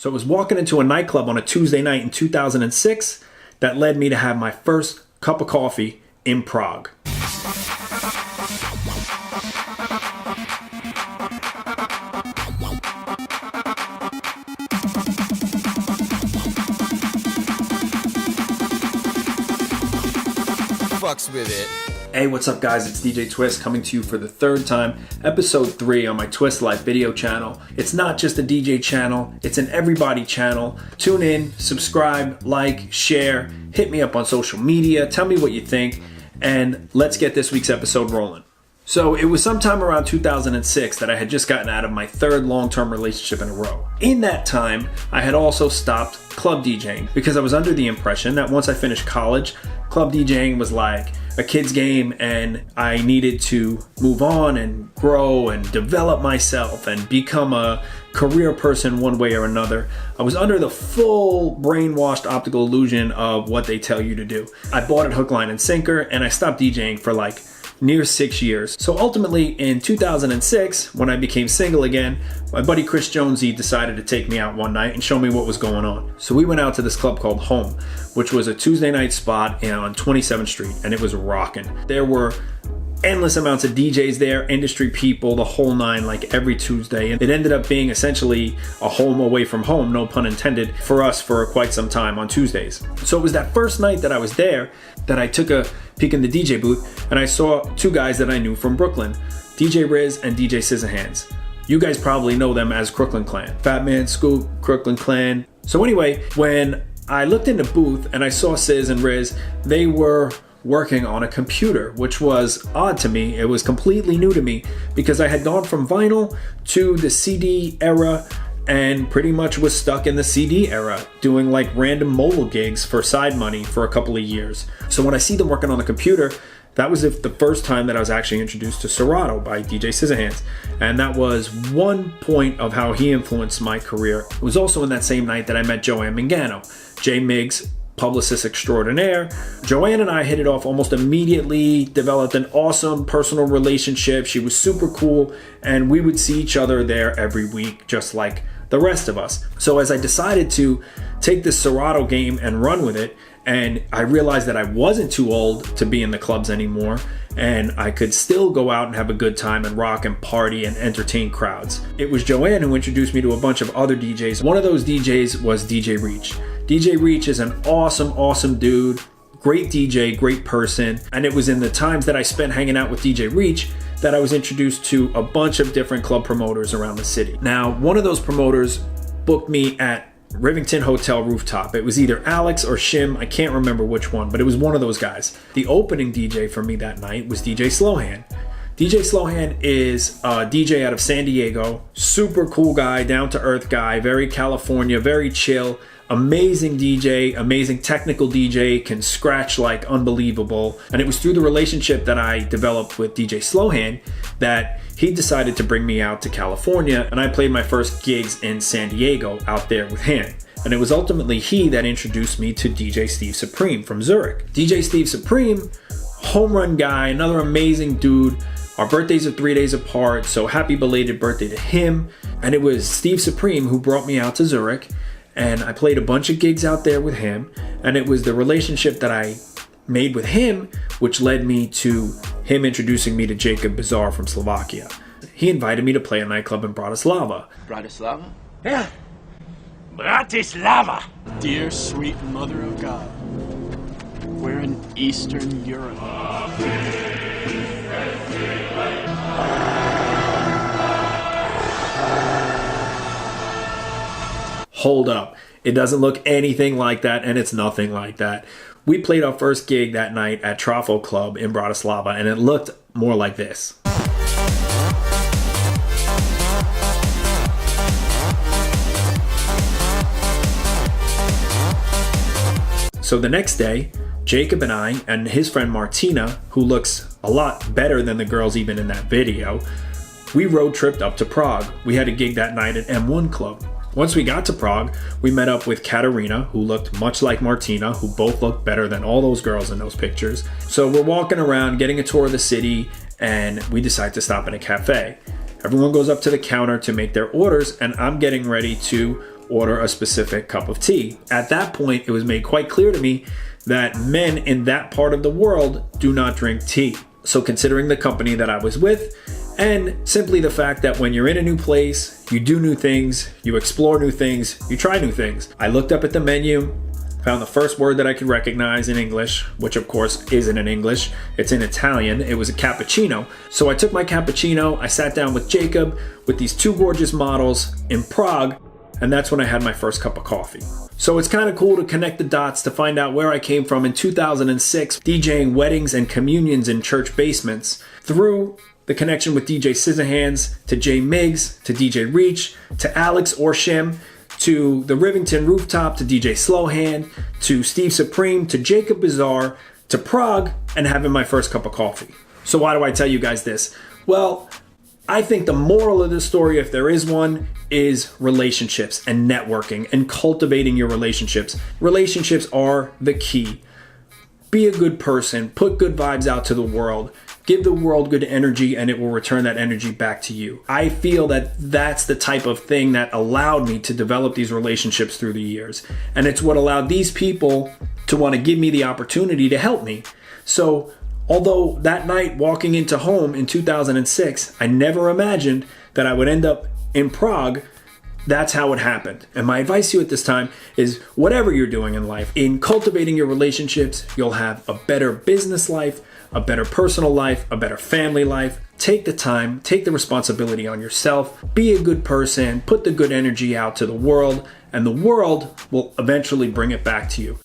So it was walking into a nightclub on a Tuesday night in 2006 that led me to have my first cup of coffee in Prague. Fucks with it. Hey, what's up guys? It's DJ Twist coming to you for the third time, episode 3 on my Twist Life video channel. It's not just a DJ channel, it's an everybody channel. Tune in, subscribe, like, share, hit me up on social media, tell me what you think, and let's get this week's episode rolling. So it was sometime around 2006 that I had just gotten out of my third long-term relationship in a row. In that time, I had also stopped club DJing because I was under the impression that once I finished college, club DJing was like a kid's game and I needed to move on and grow and develop myself and become a career person one way or another. I was under the full brainwashed optical illusion of what they tell you to do. I bought it hook, line, and sinker, and I stopped DJing for like near 6 years. So ultimately in 2006, when I became single again, my buddy Chris Jonesy decided to take me out one night and show me what was going on. So we went out to this club called Home, which was a Tuesday night spot on 27th Street, and it was rocking. There were endless amounts of DJs there, industry people, the whole nine, like every Tuesday. And it ended up being essentially a home away from home, no pun intended, for us for quite some time on Tuesdays. So it was that first night that I was there that I took a peek in the DJ booth and I saw two guys that I knew from Brooklyn, DJ Riz and DJ Scissorhands. You guys probably know them as Crooklyn Clan. Fat Man, Scoop, Crooklyn Clan. So anyway, when I looked in the booth and I saw Sizz and Riz, they were working on a computer, which was odd to me. It was completely new to me because I had gone from vinyl to the CD era and pretty much was stuck in the CD era, doing like random mobile gigs for side money for a couple of years. So when I see them working on the computer, that was the first time that I was actually introduced to Serato by DJ Scissorhands. And that was one point of how he influenced my career. It was also in that same night that I met Joanne Mangano, J Miggs, publicist extraordinaire. Joanne and I hit it off almost immediately, developed an awesome personal relationship. She was super cool, and we would see each other there every week, just like the rest of us. So as I decided to take this Serato game and run with it, and I realized that I wasn't too old to be in the clubs anymore, and I could still go out and have a good time and rock and party and entertain crowds. It was Joanne who introduced me to a bunch of other DJs. One of those DJs was DJ Reach. DJ Reach is an awesome dude, great DJ, great person, and it was in the times that I spent hanging out with DJ Reach that I was introduced to a bunch of different club promoters around the city. Now, one of those promoters booked me at Rivington Hotel Rooftop. It was either Alex or Shim, I can't remember which one, but it was one of those guys. The opening DJ for me that night was DJ Slowhand. DJ Slowhand is a DJ out of San Diego, super cool guy, down to earth guy, very California, very chill, amazing DJ, amazing technical DJ, can scratch like unbelievable. And it was through the relationship that I developed with DJ Slowhand that he decided to bring me out to California, and I played my first gigs in San Diego out there with him. And it was ultimately he that introduced me to DJ Steve Supreme from Zurich. DJ Steve Supreme, home run guy, another amazing dude. Our birthdays are 3 days apart, so happy belated birthday to him. And it was Steve Supreme who brought me out to Zurich, and I played a bunch of gigs out there with him, and it was the relationship that I made with him which led me to him introducing me to Jacob Bizarre from Slovakia. He invited me to play a nightclub in Bratislava. Bratislava? Yeah. Bratislava. Dear sweet mother of God, we're in Eastern Europe. Hold up. It doesn't look anything like that, and it's nothing like that. We played our first gig that night at Trafo Club in Bratislava, and it looked more like this. So the next day, Jacob and I and his friend Martina, who looks a lot better than the girls even in that video, we road tripped up to Prague. We had a gig that night at M1 Club. Once we got to Prague, we met up with Katerina, who looked much like Martina, who both looked better than all those girls in those pictures. So we're walking around, getting a tour of the city, and we decide to stop in a cafe. Everyone goes up to the counter to make their orders, and I'm getting ready to order a specific cup of tea. At that point, it was made quite clear to me that men in that part of the world do not drink tea. So considering the company that I was with, and simply the fact that when you're in a new place, you do new things, you explore new things, you try new things. I looked up at the menu, found the first word that I could recognize in English, which of course isn't in English, it's in Italian. It was a cappuccino. So I took my cappuccino, I sat down with Jacob, with these two gorgeous models in Prague, and that's when I had my first cup of coffee. So it's kind of cool to connect the dots to find out where I came from in 2006, DJing weddings and communions in church basements, through the connection with DJ Scissorhands, to Jay Miggs, to DJ Reach, to Alex Orshim, to the Rivington Rooftop, to DJ Slowhand, to Steve Supreme, to Jacob Bizarre, to Prague, and having my first cup of coffee. So why do I tell you guys this? Well, I think the moral of this story, if there is one, is relationships and networking and cultivating your relationships. Relationships are the key. Be a good person, put good vibes out to the world, give the world good energy, and it will return that energy back to you. I feel that that's the type of thing that allowed me to develop these relationships through the years. And it's what allowed these people to want to give me the opportunity to help me. So although that night walking into home in 2006, I never imagined that I would end up in Prague, that's how it happened. And my advice to you at this time is whatever you're doing in life, in cultivating your relationships, you'll have a better business life, a better personal life, a better family life. Take the time, take the responsibility on yourself, be a good person, put the good energy out to the world, and the world will eventually bring it back to you.